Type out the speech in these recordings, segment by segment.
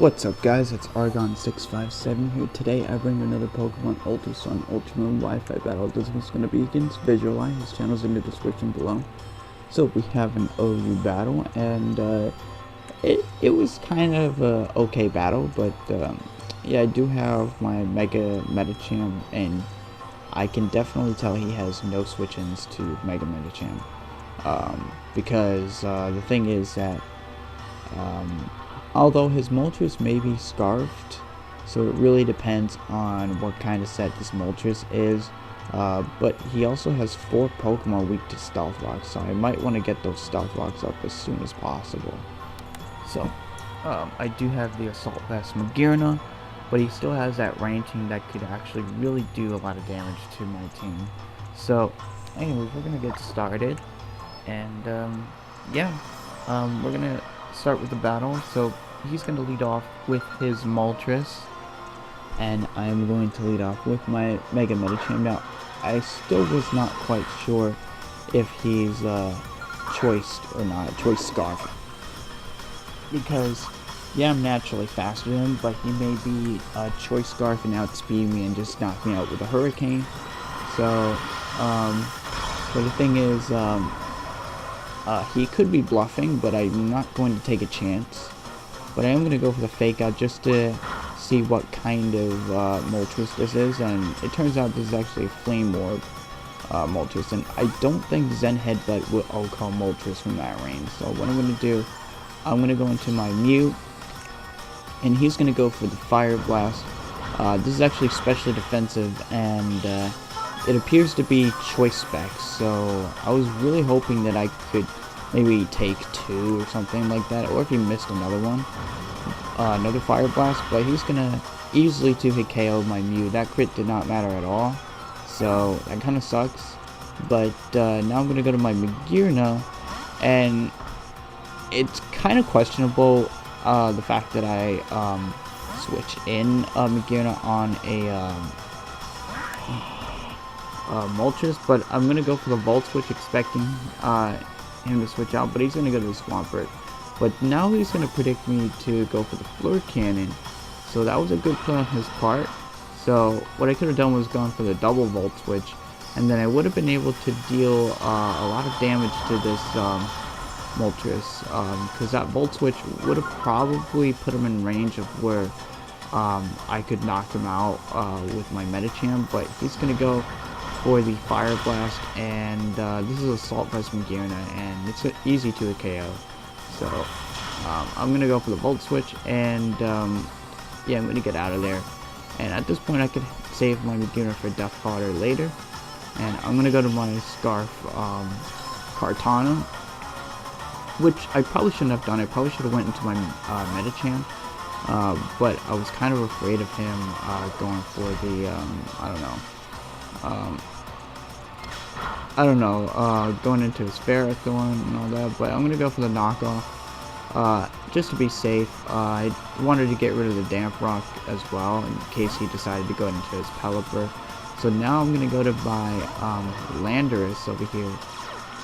What's up guys, it's Argon657 here. Today I bring you another Pokemon Moltres on Ultra Moon Wi-Fi battle. This one's going to be against Vizually. His channel's in the description below. So we have an OU battle, and it was kind of a okay battle, but yeah, I do have my Mega Medicham, and I can definitely tell he has no switch-ins to Mega Medicham. Because the thing is that although his Moltres may be scarfed, so it really depends on what kind of set this Moltres is. But he also has 4 Pokemon weak to Stealth Rocks, so I might want to get those Stealth Rocks up as soon as possible. So, I do have the Assault Vest Magearna, but he still has that ranging that could actually really do a lot of damage to my team. So, anyways, we're going to get started, and yeah, we're going to start with the battle. So he's going to lead off with his Moltres, and I'm going to lead off with my Mega Medicham. Now, I still was not quite sure if he's choiced or not, choice scarf, because yeah, I'm naturally faster than him, but he may be choice scarf and outspeed me and just knock me out with a hurricane. So but the thing is, he could be bluffing, but I'm not going to take a chance. But I am going to go for the fake out just to see what kind of Moltres this is. And it turns out this is actually a Flame Orb Moltres. And I don't think Zen Headbutt will call Moltres from that range. So what I'm going to do, I'm going to go into my Mew, and he's going to go for the Fire Blast. This is actually specially defensive, and it appears to be choice specs, so I was really hoping that I could maybe take 2 or something like that, or if he missed another one, another Fire Blast. But he's gonna easily 2-hit KO my Mew. That crit did not matter at all, so that kind of sucks. But now I'm gonna go to my Magearna, and it's kind of questionable the fact that I switch in Magearna on a Moltres, but I'm going to go for the Volt Switch, expecting him to switch out, but he's going to go to the Swampert. But now he's going to predict me to go for the Floor Cannon, so that was a good play on his part. So what I could have done was gone for the double Volt Switch, and then I would have been able to deal a lot of damage to this Moltres, because that Volt Switch would have probably put him in range of where I could knock him out with my Medicham. But he's going to go for the Fire Blast, and this is Assault Vest Magearna, and it's easy to a KO. So I'm gonna go for the Volt Switch, and yeah, I'm gonna get out of there. And at this point, I could save my Magearna for Death Fodder later. And I'm gonna go to my Scarf Kartana, which I probably shouldn't have done. I probably should have went into my Medicham, but I was kind of afraid of him going for the going into his Ferrothorn and all that, but I'm going to go for the knockoff, just to be safe. I wanted to get rid of the Damp Rock as well, in case he decided to go into his Pelipper. So now I'm going to go to my Landorus over here,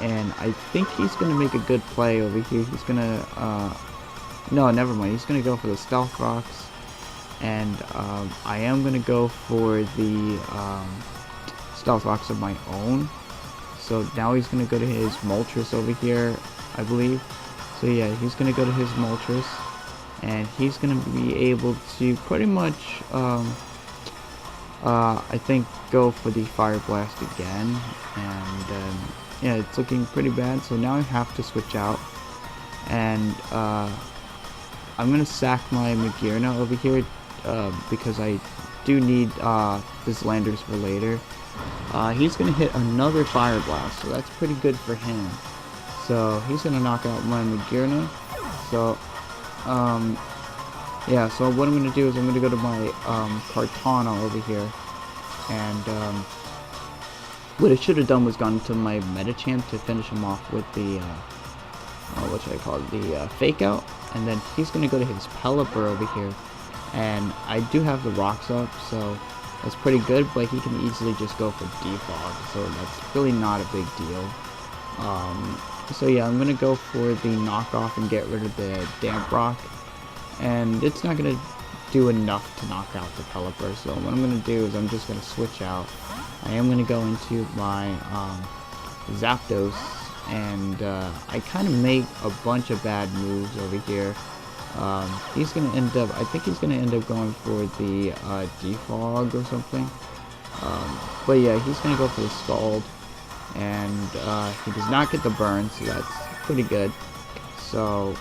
and I think he's going to make a good play over here. He's going to, no, never mind, he's going to go for the Stealth Rocks, and I am going to go for the Stealth Rocks of my own. So now he's going to go to his Moltres over here, I believe. So yeah, he's going to go to his Moltres, and he's going to be able to pretty much, I think, go for the Fire Blast again. And yeah, it's looking pretty bad. So now I have to switch out, and I'm going to sack my Magearna over here, because I do need this Landorus for later. He's going to hit another Fire Blast, so that's pretty good for him. So he's going to knock out my Magearna. So yeah, so what I'm going to do is I'm going to go to my Kartana over here, and what I should have done was gone to my Medicham to finish him off with the what should I call it, the Fake Out, and then he's going to go to his Pelipper over here, and I do have the rocks up, so that's pretty good, but he can easily just go for Defog, so that's really not a big deal. So yeah, I'm going to go for the knockoff and get rid of the Damp Rock, and it's not gonna do enough to knock out the Pelipper. So what I'm gonna do is I'm just gonna switch out. I am gonna go into my Zapdos, and I kind of make a bunch of bad moves over here. He's gonna end up, I think he's gonna end up going for the Defog or something. But yeah, he's gonna go for the Scald, and he does not get the burn, so that's pretty good. So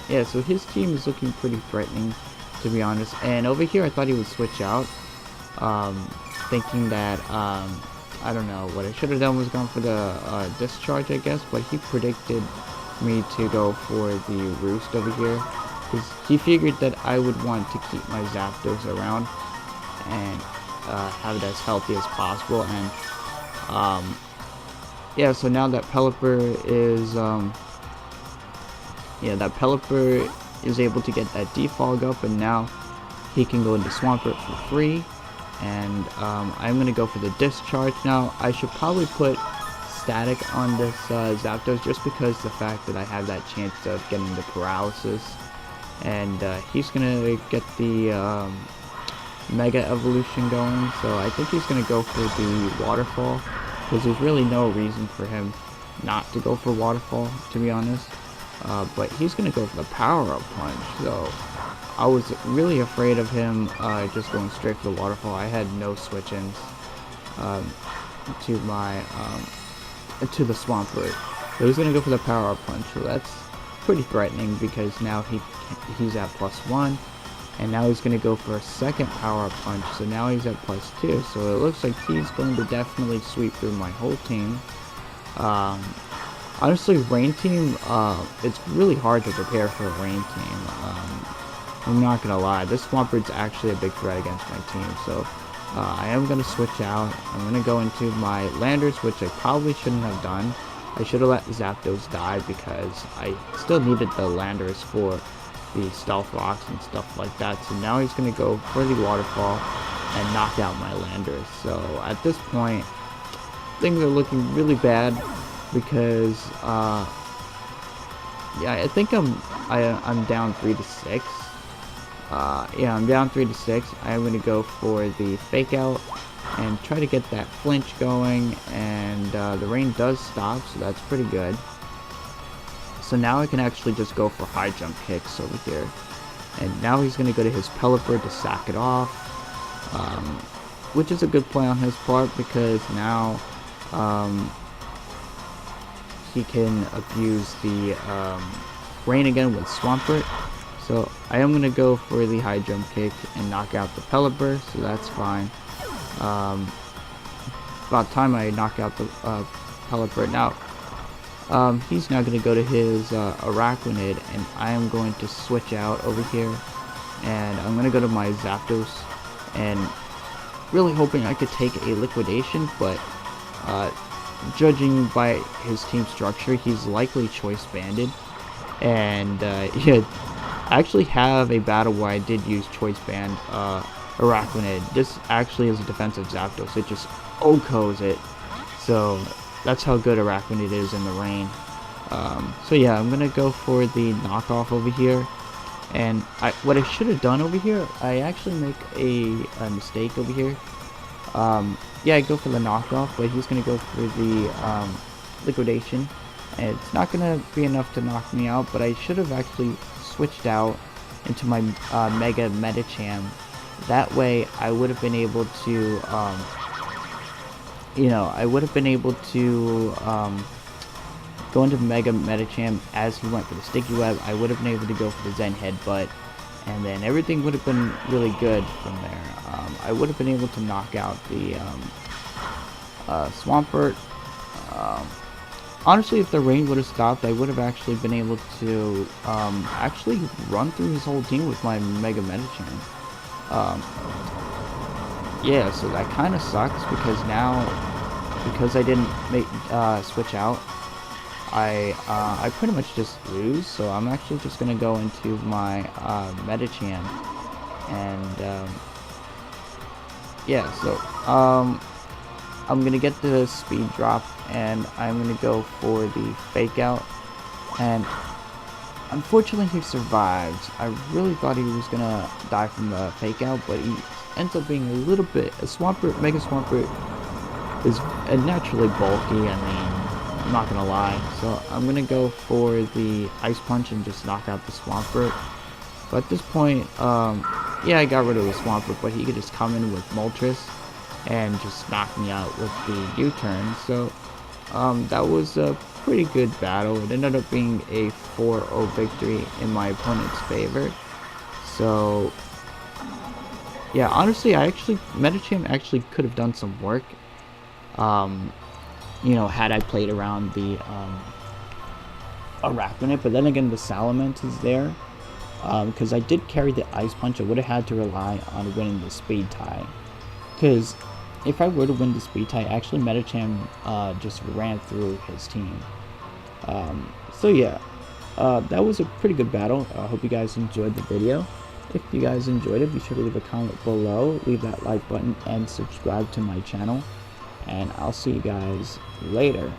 yeah, so his team is looking pretty threatening, to be honest. And over here, I thought he would switch out, thinking that I don't know, what I should have done was gone for the discharge, I guess, but he predicted me to go for the Roost over here, because he figured that I would want to keep my Zapdos around and have it as healthy as possible. And yeah, so now that Pelipper is able to get that defog up, and now he can go into Swampert for free. And I'm gonna go for the discharge now. I should probably put static on this Zapdos, just because the fact that I have that chance of getting the paralysis. And he's gonna get the Mega Evolution going, so I think he's gonna go for the Waterfall, because there's really no reason for him not to go for Waterfall, to be honest. But he's gonna go for the Power-Up Punch, so I was really afraid of him just going straight for the Waterfall. I had no switch-ins to my to the Swampert. So he's gonna go for the Power-Up Punch, so that's pretty threatening, because now he's at +1, and now he's gonna go for a second Power-Up Punch, so now he's at +2. So it looks like he's going to definitely sweep through my whole team. Honestly, Rain Team, it's really hard to prepare for a Rain Team. I'm not gonna lie, this Swampert's actually a big threat against my team, so I am gonna switch out. I'm gonna go into my Landers, which I probably shouldn't have done. I should have let Zapdos die, because I still needed the Landers for the Stealth Rocks and stuff like that. So now he's gonna go for the Waterfall and knock out my Landers. So at this point, things are looking really bad, because yeah, I think I'm down 3-6. Yeah, I'm down 3-6. I'm gonna go for the Fake Out and try to get that flinch going, and the rain does stop, so that's pretty good. So now I can actually just go for high jump kicks over here, and now he's gonna go to his Pelipper to sack it off, which is a good play on his part, because now he can abuse the rain again with Swampert. So I am going to go for the high jump kick and knock out the Pelipper, so that's fine. About time I knock out the Pelipper. Now, he's now going to go to his Araquanid, and I am going to switch out over here. And I'm going to go to my Zapdos, and really hoping I could take a Liquidation, but judging by his team structure, he's likely Choice Banded. And yeah, I actually have a battle where I did use Choice Band Araquanid. This actually is a defensive Zapdos. It just OHKOs it. So that's how good Araquanid is in the rain. So yeah, I'm going to go for the knockoff over here. And what I should have done over here, I actually make a mistake over here. Yeah, I go for the knockoff, but he's going to go for the Liquidation. And it's not going to be enough to knock me out, but I should have actually switched out into my Mega Medicham. That way I would have been able to go into Mega Medicham as he went for the Sticky Web. I would have been able to go for the Zen Headbutt, and then everything would have been really good from there. I would have been able to knock out the Swampert. Honestly, if the rain would have stopped, I would have actually been able to actually run through his whole team with my Mega Medicham. Yeah, so that kind of sucks, because now, because I didn't make switch out, I pretty much just lose. So I'm actually just gonna go into my Medicham, and yeah, so I'm gonna get the speed drop, and I'm gonna go for the Fake Out, and unfortunately, he survived. I really thought he was gonna die from the fake out, but he ends up being a little bit. A Swampert, Mega Swampert is naturally bulky. I mean, I'm not gonna lie. So I'm gonna go for the Ice Punch and just knock out the Swampert. But at this point, yeah, I got rid of the Swampert, but he could just come in with Moltres and just knock me out with the U-turn. So that was a pretty good battle. It ended up being a 4-0 victory in my opponent's favor. So yeah, honestly, Medicham actually could have done some work. You know, had I played around the Arachnid, but then again, the Salamence is there. Because I did carry the Ice Punch, I would have had to rely on winning the speed tie. Because if I were to win the speed tie, actually Medicham just ran through his team. So yeah, that was a pretty good battle. I hope you guys enjoyed the video. If you guys enjoyed it, be sure to leave a comment below, leave that like button, and subscribe to my channel. And I'll see you guys later.